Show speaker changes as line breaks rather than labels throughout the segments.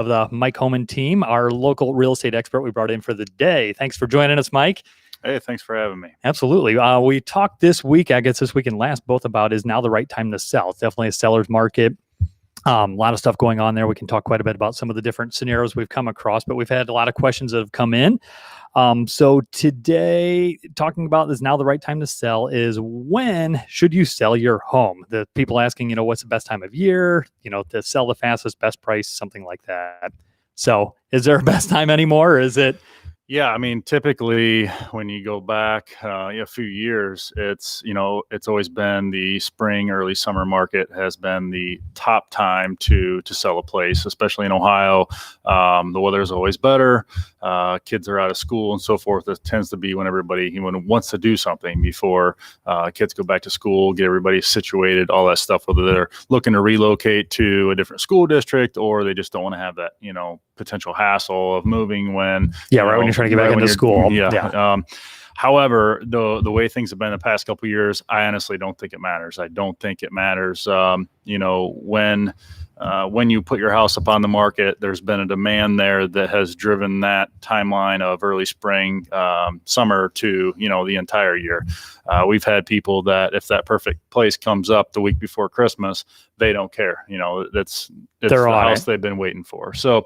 of the Mike Homan team, our local real estate expert we brought in for the day. Thanks for joining us, Mike.
Hey, thanks for having me.
Absolutely. We talked this week, I guess this week and last, both about is now the right time to sell. It's definitely a seller's market. A lot of stuff going on there. We can talk quite a bit about some of the different scenarios we've come across, but we've had a lot of questions that have come in. So today, talking about is now the right time to sell is when should you sell your home? The people asking, what's the best time of year, to sell the fastest, best price, something like that. So is there a best time anymore? Or is it?
Yeah, I mean, typically when you go back a few years, it's always been the spring, early summer market has been the top time to sell a place, especially in Ohio. The weather is always better. Kids are out of school and so forth. It tends to be when everybody wants to do something before kids go back to school, get everybody situated, all that stuff, whether they're looking to relocate to a different school district or they just don't want to have that, potential hassle of moving when
when you're trying to get back into school.
However, the way things have been the past couple of years, I honestly don't think it matters. I don't think it matters. When you put your house up on the market, there's been a demand there that has driven that timeline of early spring, summer to, the entire year. We've had people that if that perfect place comes up the week before Christmas, they don't care. It's the house they've been waiting for. So,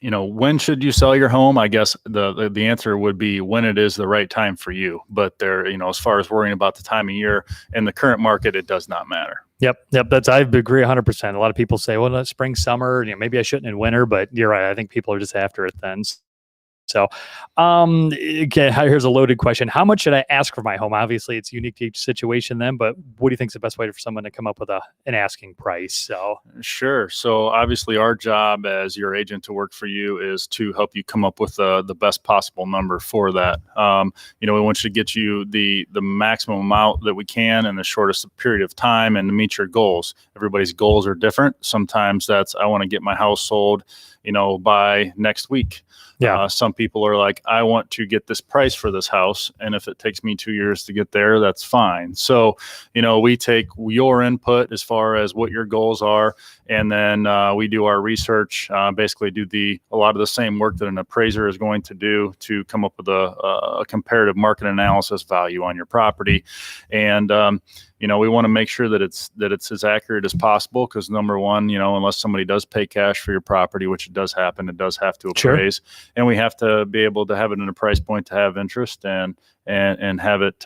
when should you sell your home? I guess the answer would be when it is the right time for you. But as far as worrying about the time of year in the current market, it does not matter.
Yep. I agree 100%. A lot of people say, well, that's spring, summer, maybe I shouldn't in winter, but you're right. I think people are just after it then. So, okay, here's a loaded question. How much should I ask for my home? Obviously, it's unique to each situation then, but what do you think is the best way for someone to come up with an asking price? So,
sure. So obviously our job as your agent to work for you is to help you come up with the best possible number for that. We want you to get you the maximum amount that we can in the shortest period of time and to meet your goals. Everybody's goals are different. Sometimes that's, I want to get my house sold, by next week. Yeah. Some people are like, I want to get this price for this house. And if it takes me 2 years to get there, that's fine. So, we take your input as far as what your goals are. And then we do our research, basically do a lot of the same work that an appraiser is going to do to come up with a comparative market analysis value on your property. And, we want to make sure that it's as accurate as possible because number one, unless somebody does pay cash for your property, which it does happen, it does have to appraise. Sure. And we have to be able to have it in a price point to have interest and have it,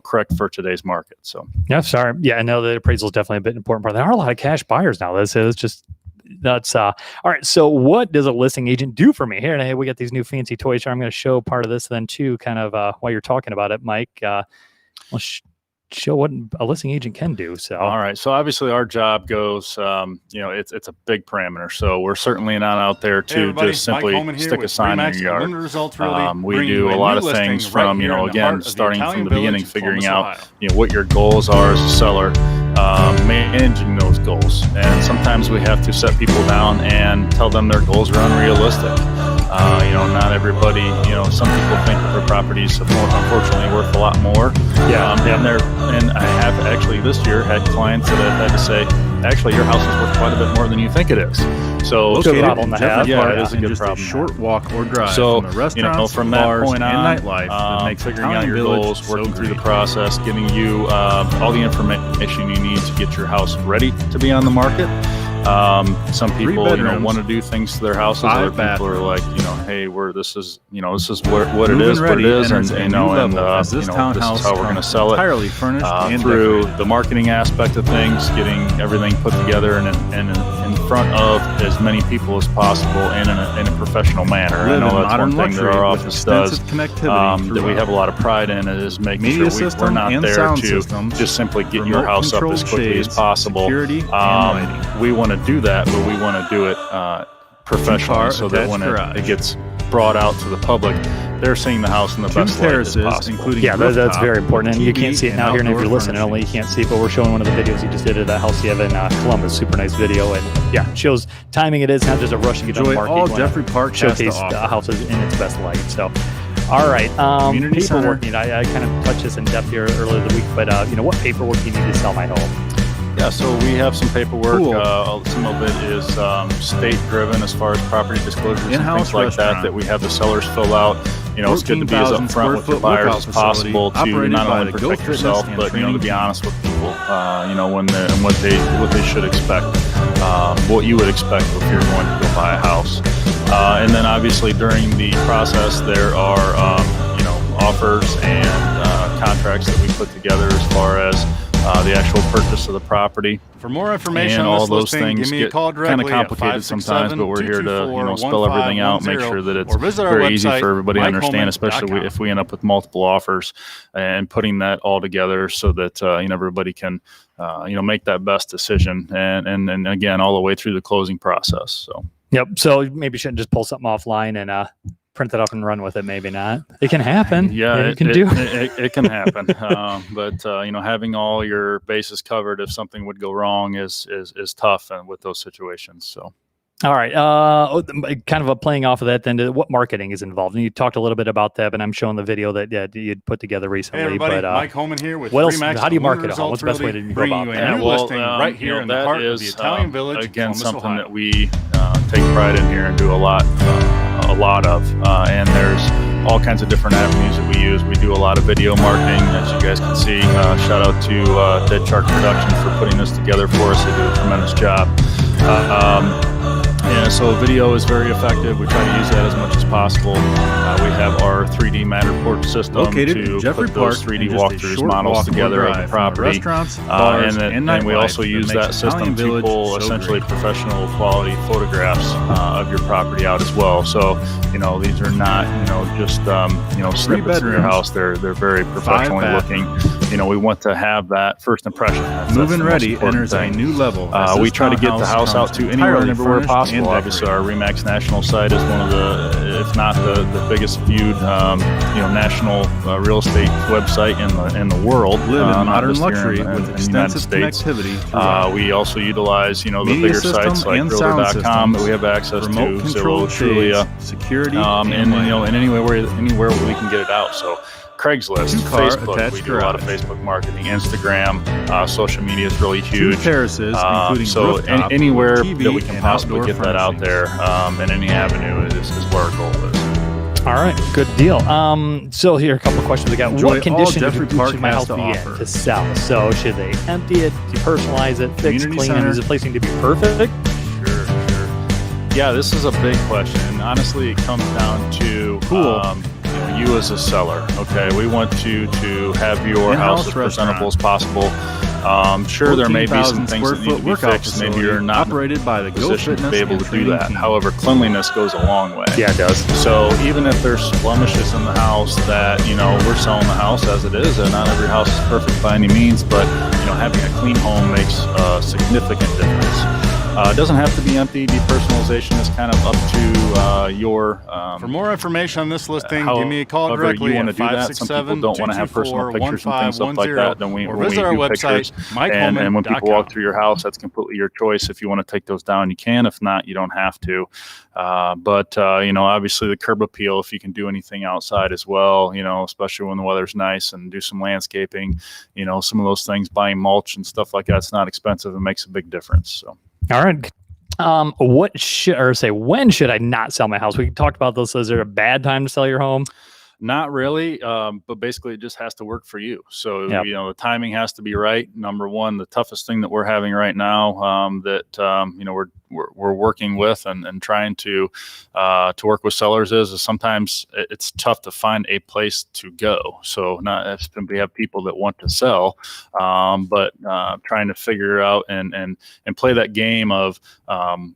correct for today's market. So,
yeah, sorry. Yeah, I know that appraisal is definitely a bit important part. There are a lot of cash buyers now. It's just nuts. All right. So what does a listing agent do for me here? And hey, we got these new fancy toys here. I'm going to show part of this then too, kind of while you're talking about it, Mike. Show what a listing agent can do. So,
all right. So obviously our job goes, it's a big parameter. So we're certainly not out there to just simply stick a sign in your yard. We do a lot of things from, again, starting from the beginning, figuring out, what your goals are as a seller, managing those goals. And sometimes we have to set people down and tell them their goals are unrealistic. Not everybody, some people think that their properties are unfortunately worth a lot more. And I have actually this year had clients that have had to say, actually, your house is worth quite a bit more than you think it is. So,
it is
a good problem.
A short walk or drive
so,
from the restaurants,
from
bars,
that point on,
and nightlife,
figuring out your goals, working through the process, getting you all the information you need to get your house ready to be on the market. Some people, want to do things to their houses. Other people are like, hey, this is what it is, and this is how we're going to sell it.
Entirely furnished and
through the marketing aspect of things, getting everything put together and in front of as many people as possible and in a professional manner. I know that's one thing that our office does that we have a lot of pride in is making sure we're not there to just simply get your house up as quickly as possible. We want to do that, but we want to do it professionally so that when it gets brought out to the public, they're seeing the house in the best light as possible.
Yeah, that's very important. And you can't see it now here, and if you're listening only, you can't see it, but we're showing one of the videos you just did at a house you have in Columbus. Super nice video. And yeah, it shows timing. It is not just a rush to get on the market.
All Jeffrey Park
showcase the houses in its best light. So, all right. Paperwork. I kind of touched this in depth here earlier in the week, but what paperwork do you need to sell my home?
Yeah, so we have some paperwork.
Cool.
Some of it is state driven as far as property disclosures and
In-house
things like
restaurant.
that we have the sellers fill out. You know, it's good to be as
14,000
upfront with your
square foot
buyers
workout
as possible
facility
to
operated
not
by
only
the Go
protect
Fitness
yourself,
and
but you know, to
training
be
team.
honest with people. You know, when and what they should expect, what you would expect if you're going to go buy a house. And then obviously during the process, there are you know, offers and contracts that we put together as far as the actual purchase of the property.
For more information
And
on
all
this
those
listing,
things
give me a
get
call
kind
directly
of complicated sometimes, but we're here to, you know, spell everything out, make sure that it's
or visit our
very easy
website,
for everybody to understand, especially
MikeHoman.com.
if we end up with multiple offers and putting that all together so that you know, everybody can you know, make that best decision and again all the way through the closing process. So
Yep. So maybe you shouldn't just pull something offline and print it up and run with it. Maybe not. It can happen.
yeah,
it can do.
it can happen. But you know, having all your bases covered if something would go wrong is tough and with those situations. So.
All right. Kind of a playing off of that, then what marketing is involved? And you talked a little bit about that, but I'm showing the video that you'd put together recently.
Hey everybody,
but
Mike Homan here with
what else?
REMAX.
How do you
Home
market a home? What's the best way to go
bringing
about
you a
that?
new listing right
you
here
know,
in the
that
heart of
is,
the Italian Village,
again,
Columbus,
something
Ohio.
that we take pride in here and do a lot of. And there's all kinds of different avenues that we use. We do a lot of video marketing, as you guys can see. Shout out to Dead Shark Productions for putting this together for us. They do a tremendous job. And so video is very effective. We try to use that as much as possible. We have our 3D Matterport system
Located
to
in Jeffrey
put those
Park,
3D
and just a
walkthroughs
short
models
walk or
together of
drive
the
from
property.
restaurants, bars,
And we
nightlife
also
that
use
makes
that system
Italian
to
Village
pull
so
essentially
great.
professional quality photographs of your property out as well. So, you know, these are not, you know, just, you know, snippets in your
bedrooms,
house. They're very professionally looking. You know, we want to have that first impression. That's
Move-in
the most
Ready
important
enters a
thing.
new level. as
We
this
try to get the
townhouse
house out
comes
to anywhere and
entirely
everywhere
furnished
possible.
and
Obviously, our
decorated.
REMAX national site is one of the, if not the biggest viewed, you know, national real estate website in the world.
Live in
not
modern
just here
luxury
in
with
the United
extensive
States.
connectivity. throughout.
We also utilize, you know, the
Media
bigger
system
sites like
and sound
Realtor.com that
systems,
we have access to,
remote control
Zillow, Trulia,
shades, security,
and you know, and anywhere where we can get it out. So Craigslist,
Two-car
Facebook,
attached
we do a lot of
garage.
Facebook marketing, Instagram, social media is really
Two
huge.
terraces, including
So
rooftop,
anywhere
TV,
that we can
and
possibly
outdoor
get that out
furnishings.
there, and any avenue is where our goal is.
All right, good deal. So here are a couple of questions we got.
Enjoy
What
all
condition
Jeffrey
should
Park
my
has
house
to
be in
offer.
to sell? So should they empty it, depersonalize it, fix,
Community
clean?
center.
Is it placing to be perfect?
Sure. Yeah, this is a big question. Honestly, it comes down to
Cool.
you know, you as a seller. Okay, we want you to have your
In-house
house as
restaurant.
presentable as possible. Sure, there may be some
14,000
things
square
that need to
foot
be
workout
fixed. Maybe
facility
you're not in
operated by the
a
Go
position
Fitness
to be able
and
to do
training
that.
team.
However, cleanliness goes a long way.
Yeah, it does.
So even if there's blemishes in the house that, you know, we're selling the house as it is, and not every house is perfect by any means, but, you know, having a clean home makes a significant difference. It doesn't have to be empty. Depersonalization is kind of up to your.
For more information on this listing,
how-
give me a call
however
directly
you want
at
to do that. Some people don't want to have personal pictures and things stuff like that. Then
or
when
visit
we
our
do
website,
pictures, and when people walk through your house, that's completely your choice. If you want to take those down, you can. If not, you don't have to. But you know, obviously the curb appeal, if you can do anything outside as well, you know, especially when the weather's nice, and do some landscaping, you know, some of those things, buying mulch and stuff like that's not expensive and makes a big difference. So.
All right. When should I not sell my house? We talked about this. Is there a bad time to sell your home?
Not really, but basically it just has to work for you. So,
Yep.
you know, the timing has to be right. Number one, the toughest thing that we're having right now you know, we're working with and trying to work with sellers is sometimes it's tough to find a place to go. So we have people that want to sell, but trying to figure out and play that game of,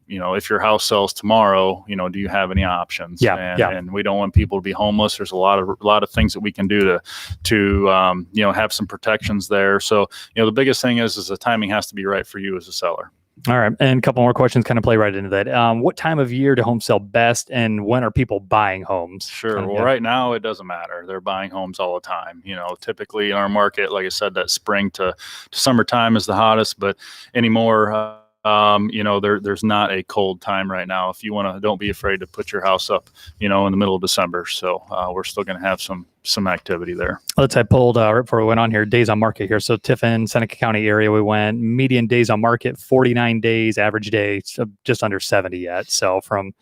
you know, if your house sells tomorrow, you know, do you have any options? And we don't want people to be homeless. There's a lot of things that we can do to you know, have some protections there. So, you know, the biggest thing is the timing has to be right for you as a seller.
All right. And a couple more questions kind of play right into that. What time of year do homes sell best, and when are people buying homes?
Sure. Well, right now it doesn't matter. They're buying homes all the time. You know, typically in our market, like I said, that spring to summertime is the hottest, but anymore, there's not a cold time right now. If you want to, don't be afraid to put your house up, in the middle of December. So we're still going to have some activity there.
I pulled right before we went on here, days on market here. So Tiffin, Seneca County area, we went median days on market, 49 days, average day, just under 70 yet. So from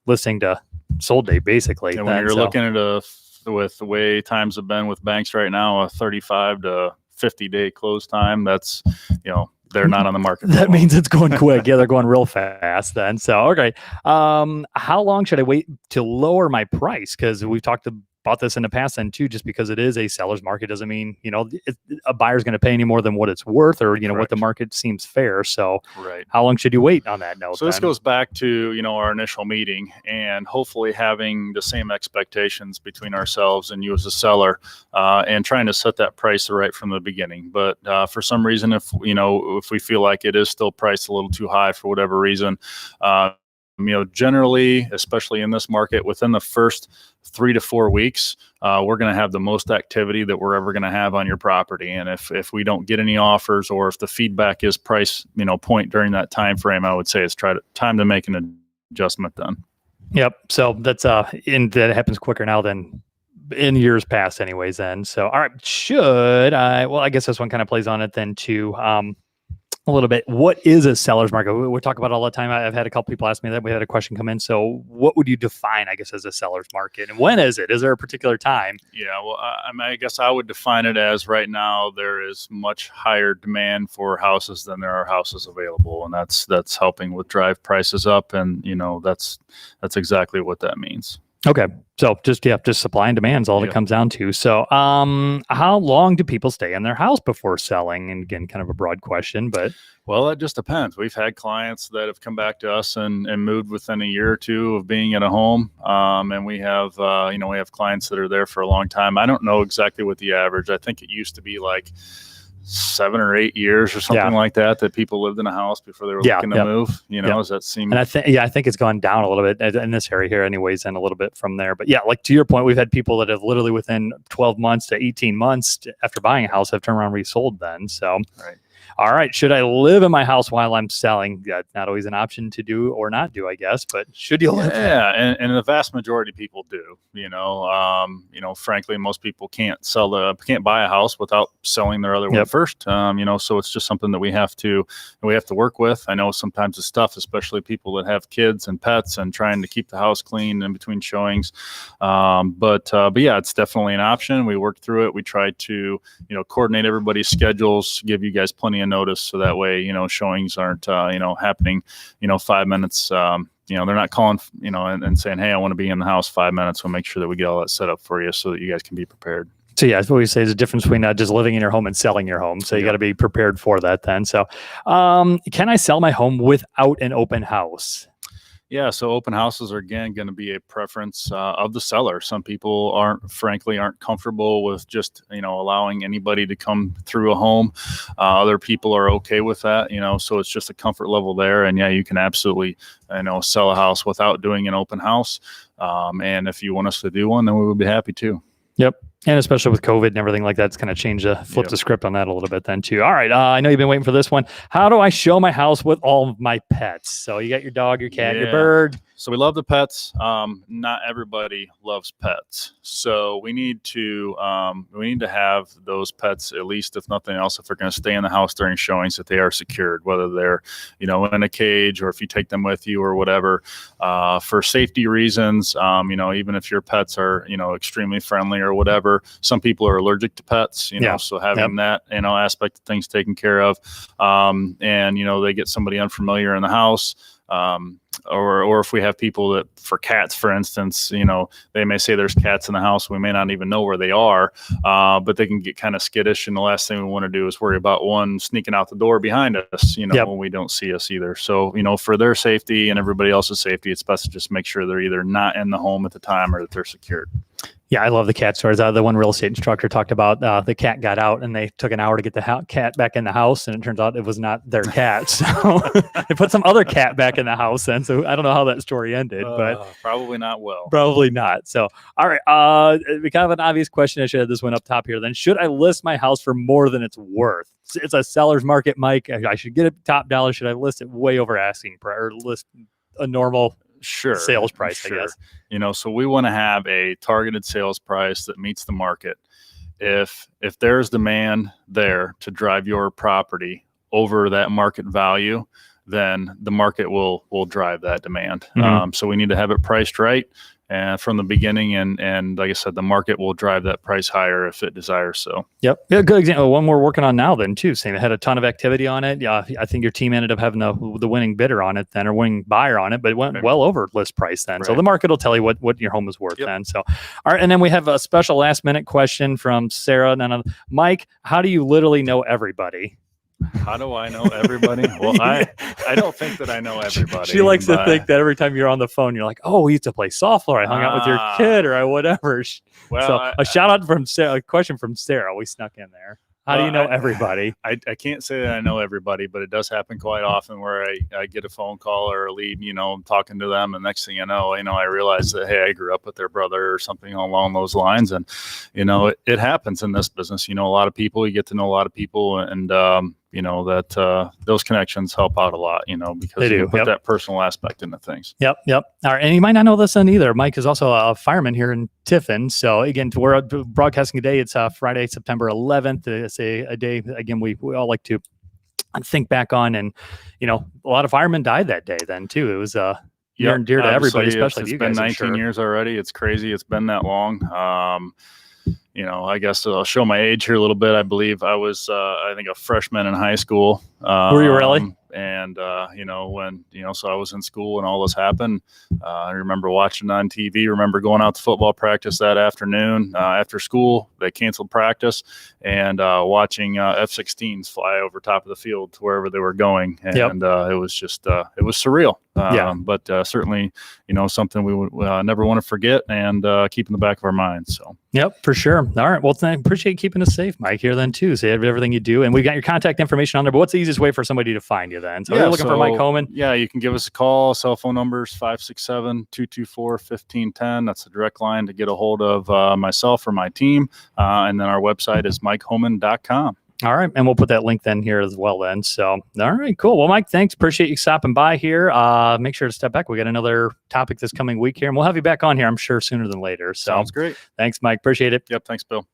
listing to sold day, basically.
And when you're looking at with the way times have been with banks right now, a 35 to 50 day close time, that's, they're not on the market.
That means it's going quick. Yeah, they're going real fast then. So, okay. How long should I wait to lower my price? Because we've talked about this in the past then too, just because it is a seller's market doesn't mean, a buyer's going to pay any more than what it's worth or, what the market seems fair. So
right.
How long should you wait on that note?
So this goes back to, our initial meeting and hopefully having the same expectations between ourselves and you as a seller and trying to set that price right from the beginning. But for some reason, if we feel like it is still priced a little too high for whatever reason, generally, especially in this market, within the first 3 to 4 weeks, we're going to have the most activity that we're ever going to have on your property. And if we don't get any offers or if the feedback is price, point during that time frame, I would say it's time to make an adjustment then.
Yep. So that's that happens quicker now than in years past anyways then. So, all right, I guess this one kind of plays on it then too. A little bit. What is a seller's market? We talk about it all the time. I've had a couple people ask me that. We had a question come in. So what would you define, I guess, as a seller's market? And when is it? Is there a particular time?
Yeah, well, I guess I would define it as right now there is much higher demand for houses than there are houses available. And that's helping with drive prices up. And, that's exactly what that means.
Okay. So just supply and demand is all it comes down to. So how long do people stay in their house before selling? And again, kind of a broad question, but.
Well, it just depends. We've had clients that have come back to us and moved within a year or two of being in a home. And we have, we have clients that are there for a long time. I don't know exactly what the average, I think it used to be like 7 or 8 years or something like that people lived in a house before they were looking to move, does that seem?
And I think it's gone down a little bit in this area here anyways, and a little bit from there. But yeah, like to your point, we've had people that have literally within 12 months to 18 months after buying a house have turned around and resold then. So,
right.
All right. Should I live in my house while I'm selling? That's not always an option to do or not do, I guess, but should you live?
Yeah. And the vast majority of people do, frankly, most people can't buy a house without selling their other one first. So it's just something that we have to work with. I know sometimes it's tough, especially people that have kids and pets and trying to keep the house clean in between showings. But yeah, it's definitely an option. We work through it. We try to, coordinate everybody's schedules, give you guys plenty of notice. So that way, showings aren't, happening, 5 minutes, they're not calling, and saying, hey, I want to be in the house 5 minutes. We'll make sure that we get all that set up for you so that you guys can be prepared.
So yeah, that's what we say is a difference between just living in your home and selling your home. So you got to be prepared for that then. So can I sell my home without an open house?
Yeah, so open houses are, again, going to be a preference of the seller. Some people aren't comfortable with just, allowing anybody to come through a home. Other people are okay with that, so it's just a comfort level there. And yeah, you can absolutely, sell a house without doing an open house. And if you want us to do one, then we would be happy to.
Yep. And especially with COVID and everything like that, it's going to flip the script on that a little bit then too. All right. I know you've been waiting for this one. How do I show my house with all of my pets? So you got your dog, your cat, your bird.
So we love the pets. Not everybody loves pets. So we need to have those pets, at least if nothing else, if they're going to stay in the house during showings, that they are secured, whether they're, in a cage or if you take them with you or whatever, for safety reasons. Even if your pets are, extremely friendly or whatever, some people are allergic to pets, so having that, aspect of things taken care of, and, they get somebody unfamiliar in the house, or if we have people that, for cats, for instance, they may say there's cats in the house. We may not even know where they are, but they can get kind of skittish. And the last thing we want to do is worry about one sneaking out the door behind us, when we don't see us either. So, for their safety and everybody else's safety, it's best to just make sure they're either not in the home at the time or that they're secured.
Yeah, I love the cat stories. The one real estate instructor talked about the cat got out and they took an hour to get the cat back in the house, and it turns out it was not their cat. So they put some other cat back in the house. And so I don't know how that story ended, but
probably not well.
probably not. So, all right. We kind of an obvious question. I should have this one up top here. Then, should I list my house for more than it's worth? It's a seller's market, Mike. I should get it top dollar. Should I list it way over asking price, or list a normal sales price? I guess.
So we want to have a targeted sales price that meets the market. If there's demand there to drive your property over that market value, then the market will drive that demand. So we need to have it priced right and from the beginning, and like I said, the market will drive that price higher if it desires so.
Yep. Yeah, good example. One we're working on now then too, saying it had a ton of activity on it. Yeah, I think your team ended up having the winning bidder on it then, or winning buyer on it, but it went well over list price then. So the market will tell you what your home is worth then. So, all right. And then we have a special last minute question from Sarah. Mike, how do you literally know everybody?
How do I know everybody? Well, I don't think that I know everybody.
She likes to think that every time you're on the phone, you're like, oh, we used to play softball, or I hung out with your kid, or whatever.
Well,
so a shout out from Sarah, a question from Sarah. We snuck in there. How do you know everybody?
I can't say that I know everybody, but it does happen quite often where I get a phone call or a lead, I'm talking to them, and next thing I realize that, hey, I grew up with their brother or something along those lines. And, it happens in this business. A lot of people, you get to know a lot of people, and, those connections help out a lot, because you put that personal aspect into things.
Yep. All right. And you might not know this one either. Mike is also a fireman here in Tiffin. So again, we're broadcasting today. It's Friday, September 11th. It's a day, again, we all like to think back on, and, a lot of firemen died that day then too. It was near and dear to everybody, especially you guys.
It's been 19 years already. It's crazy. It's been that long. I guess I'll show my age here a little bit. I believe I was, I think, a freshman in high school.
Were you really?
And, so I was in school and all this happened. I remember watching on TV, remember going out to football practice that afternoon. After school, they canceled practice, and watching F-16s fly over top of the field to wherever they were going. And it was just, it was surreal. But certainly, something we would never want to forget and keep in the back of our minds. So.
Yep, for sure. All right. Well, appreciate keeping us safe, Mike, here then too. So everything you do, and we got your contact information on there. But what's the easiest way for somebody to find you then? So you're looking for Mike Homan.
Yeah, you can give us a call. Cell phone numbers 567-224-1510. That's the direct line to get a hold of myself or my team. And then our website is MikeHoman.com.
All right. And we'll put that link then here as well then. So, all right, cool. Well, Mike, thanks. Appreciate you stopping by here. Make sure to step back. We got another topic this coming week here, and we'll have you back on here, I'm sure, sooner than later. So
sounds great.
Thanks, Mike. Appreciate it.
Yep. Thanks, Bill.